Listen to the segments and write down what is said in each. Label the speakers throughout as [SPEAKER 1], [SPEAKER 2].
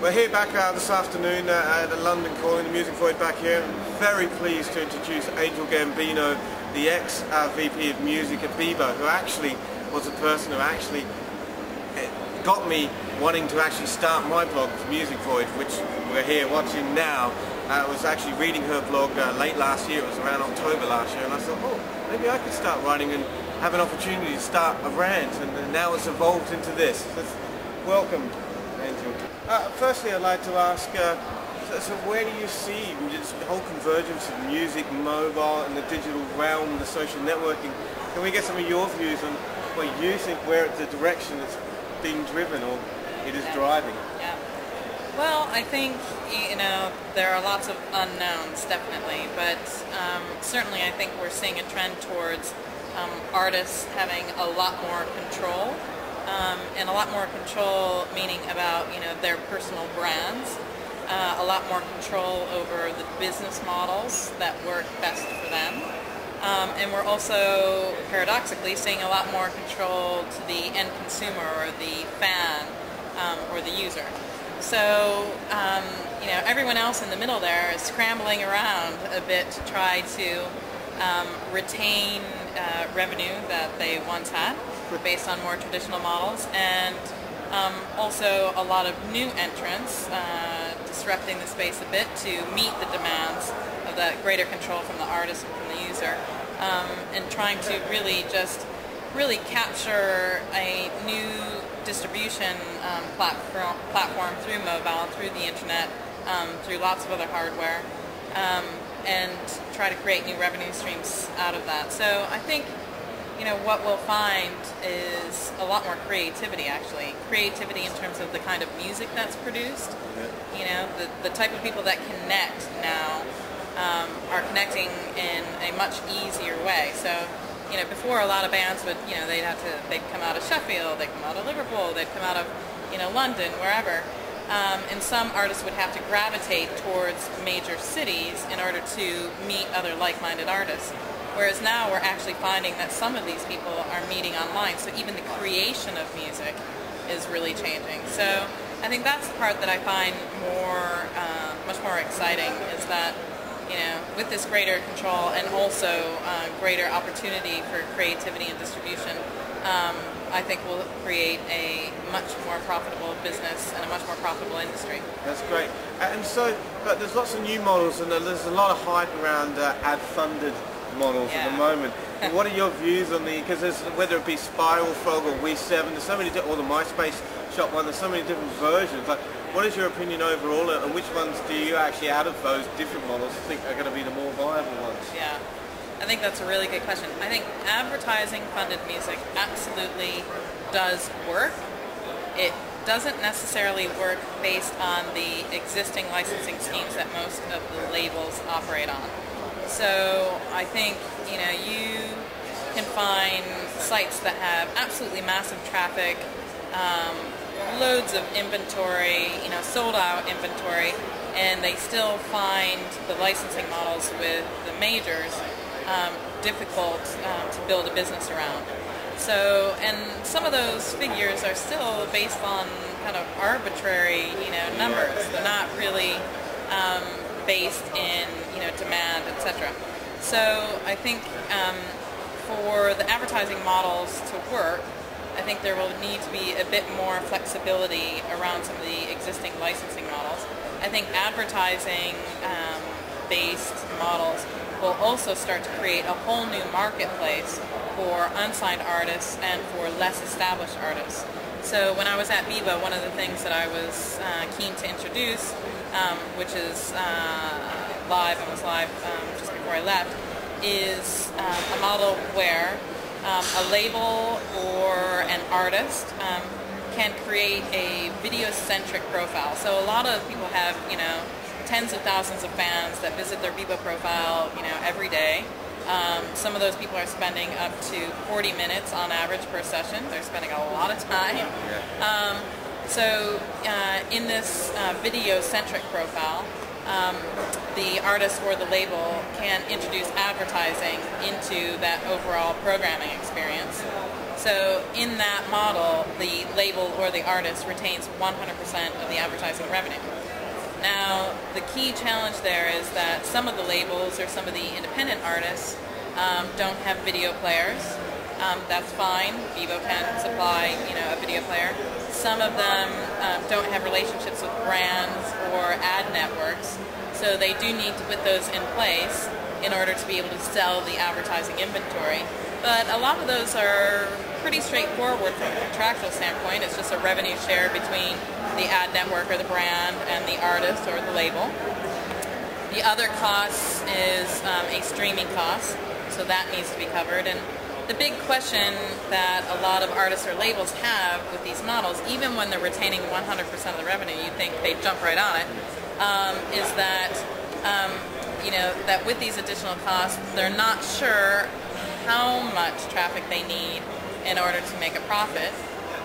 [SPEAKER 1] We're here back this afternoon at the London Calling, the Music Void back here. I'm very pleased to introduce Angel Gambino, the ex-VP of Music at Bebo, who actually was the person who actually got me wanting to actually start my blog, Music Void, which we're here watching now. I was actually reading her blog late last year. It was around October last year, and I thought, oh, maybe I could start writing and have an opportunity to start a rant, and now it's evolved into this. So welcome, Angel. Firstly, I'd like to ask, so where do you see the whole convergence of music, mobile, and the digital realm, the social networking? Can we get some of your views on where you think the direction it's being driven or it is driving?
[SPEAKER 2] Yeah. Well, I think, there are lots of unknowns, definitely, but certainly I think we're seeing a trend towards artists having a lot more control, and a lot more control meaning about, their personal brands, a lot more control over the business models that work best for them. And we're also, paradoxically, seeing a lot more control to the end consumer or the fan or the user. So, everyone else in the middle there is scrambling around a bit to try to retain revenue that they once had based on more traditional models, and also a lot of new entrants disrupting the space a bit to meet the demands of that greater control from the artist and from the user, and trying to really capture a new distribution platform through mobile, through the internet, through lots of other hardware, and try to create new revenue streams out of that. So I think, what we'll find is a lot more creativity, actually. Creativity in terms of the kind of music that's produced. Yeah. The type of people that connect now are connecting in a much easier way. So, before a lot of bands would, they'd come out of Sheffield, they'd come out of Liverpool, they'd come out of, London, wherever. And some artists would have to gravitate towards major cities in order to meet other like-minded artists. Whereas now we're actually finding that some of these people are meeting online, so even the creation of music is really changing. So I think that's the part that I find much more exciting, is that, with this greater control and also greater opportunity for creativity and distribution, I think will create a much more profitable business and a much more profitable industry.
[SPEAKER 1] That's great. And so, but there's lots of new models, and there's a lot of hype around ad-funded models at the moment. What are your views on because whether it be Spiral Frog or We7, there's so many, or the MySpace Shop one, there's so many different versions. Like, what is your opinion overall, and which ones do you actually, out of those different models, think are going to be the more viable ones?
[SPEAKER 2] Yeah. I think that's a really good question. I think advertising-funded music absolutely does work. It doesn't necessarily work based on the existing licensing schemes that most of the labels operate on. So I think, you can find sites that have absolutely massive traffic, loads of inventory, sold-out inventory, and they still find the licensing models with the majors difficult to build a business around. So, and some of those figures are still based on kind of arbitrary, numbers. They're not really based in, demand, etc. So I think for the advertising models to work, I think there will need to be a bit more flexibility around some of the existing licensing models. I think advertising based models will also start to create a whole new marketplace for unsigned artists and for less established artists. So when I was at Bebo, one of the things that I was keen to introduce, which is live, I was live just before I left, is a model where a label or an artist can create a video-centric profile. So a lot of people have, tens of thousands of fans that visit their Bebo profile, every day. Some of those people are spending up to 40 minutes on average per session. They're spending a lot of time. So in this video-centric profile, the artist or the label can introduce advertising into that overall programming experience. So in that model, the label or the artist retains 100% of the advertising revenue. Now, the key challenge there is that some of the labels or some of the independent artists don't have video players. That's fine. Bebo can supply, a video player. Some of them don't have relationships with brands or ad networks, so they do need to put those in place in order to be able to sell the advertising inventory. But a lot of those are pretty straightforward from a contractual standpoint. It's just a revenue share between the ad network or the brand and the artist or the label. The other cost is a streaming cost, so that needs to be covered. And the big question that a lot of artists or labels have with these models, even when they're retaining 100% of the revenue, you think they'd jump right on it, is that that with these additional costs, they're not sure how much traffic they need in order to make a profit,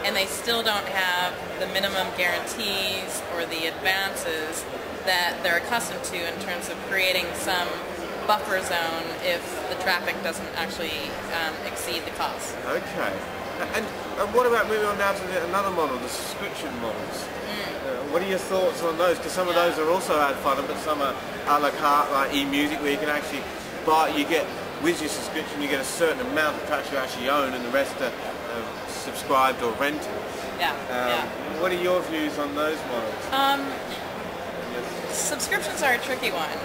[SPEAKER 2] and they still don't have the minimum guarantees or the advances that they're accustomed to in terms of creating some buffer zone if the traffic doesn't actually exceed the cost.
[SPEAKER 1] Okay. And what about moving on now to another model, the subscription models? What are your thoughts on those? Because some of those are also ad funded, but some are a la carte, like e-music, where you can actually buy, with your subscription, you get a certain amount of tracks you actually own, and the rest are subscribed or rented. What are your views on those models?
[SPEAKER 2] Subscriptions are a tricky one.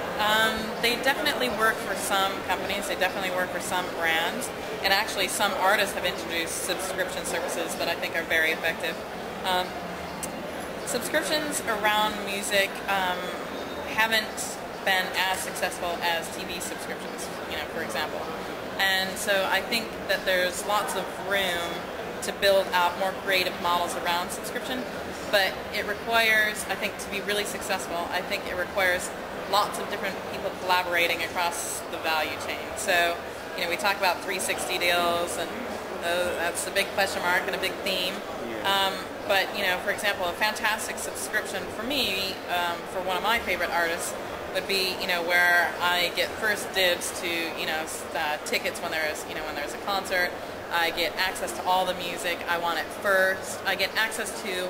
[SPEAKER 2] They definitely work for some companies, they definitely work for some brands, and actually some artists have introduced subscription services that I think are very effective. Subscriptions around music haven't been as successful as TV subscriptions, for example. And so I think that there's lots of room to build out more creative models around subscription, but it requires, I think, to be really successful, I think it requires lots of different people collaborating across the value chain. So, we talk about 360 deals, and that's a big question mark and a big theme. But, for example, a fantastic subscription for me, for one of my favorite artists, would be, where I get first dibs to, tickets when there's a concert. I get access to all the music. I want it first. I get access to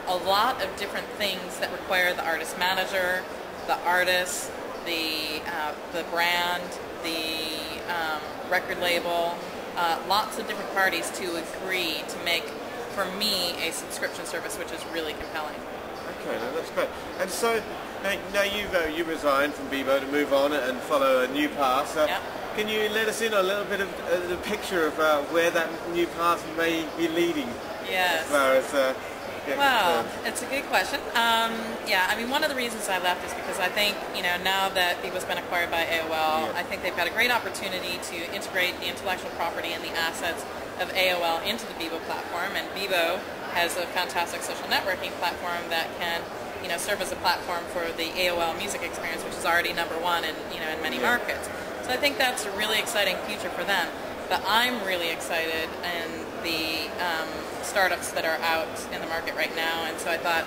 [SPEAKER 2] a lot of different things that require the artist manager, the artist, the brand, the record label, lots of different parties to agree to make, for me, a subscription service, which is really compelling.
[SPEAKER 1] Okay, that's great. And so, now you resigned from Bebo to move on and follow a new path. Can you let us in a little bit of the picture of where that new path may be leading?
[SPEAKER 2] Yes.
[SPEAKER 1] As far as
[SPEAKER 2] well, it's a good question. One of the reasons I left is because I think, now that Bebo's been acquired by AOL, I think they've got a great opportunity to integrate the intellectual property and the assets of AOL into the Bebo platform, and Bebo has a fantastic social networking platform that can, serve as a platform for the AOL music experience, which is already #1 in many markets. So I think that's a really exciting future for them. But I'm really excited in the startups that are out in the market right now, and so I thought,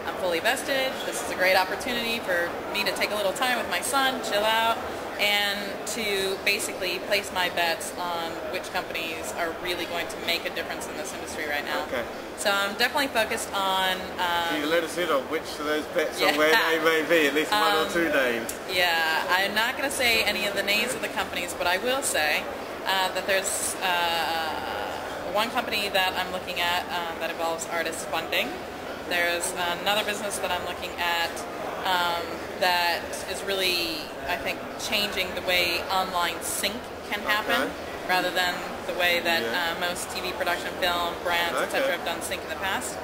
[SPEAKER 2] I'm fully vested. This is a great opportunity for me to take a little time with my son, chill out, and to basically place my bets on which companies are really going to make a difference in this industry right now.
[SPEAKER 1] Okay.
[SPEAKER 2] So I'm definitely focused on...
[SPEAKER 1] Can you let us in on which of those bets or where they may be, at least one or two names?
[SPEAKER 2] Yeah, I'm not going to say any of the names of the companies, but I will say that there's one company that I'm looking at that involves artist funding. There's another business that I'm looking at that is really, I think, changing the way online sync can happen, rather than the way that most TV production, film, brands, etc. have done sync in the past.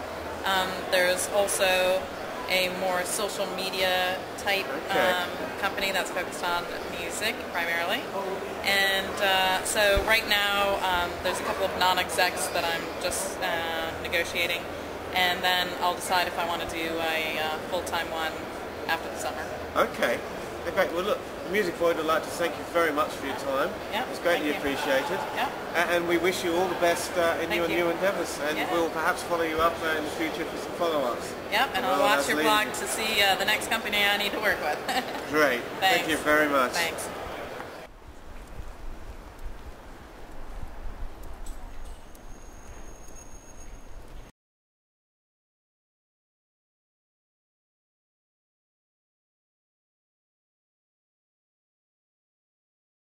[SPEAKER 2] There's also a more social media type company that's focused on music primarily. And so right now there's a couple of non-execs that I'm just negotiating, and then I'll decide if I want to do a full-time one after the summer.
[SPEAKER 1] Okay. Great. Well, look, the Music Void would like to thank you very much for your time. It's greatly appreciated. And we wish you all the best in your new endeavours. And we'll perhaps follow you up in the future for some follow-ups.
[SPEAKER 2] And I'll watch your blog to see the next company I need to work with.
[SPEAKER 1] Great. Thank you very much.
[SPEAKER 2] Thanks.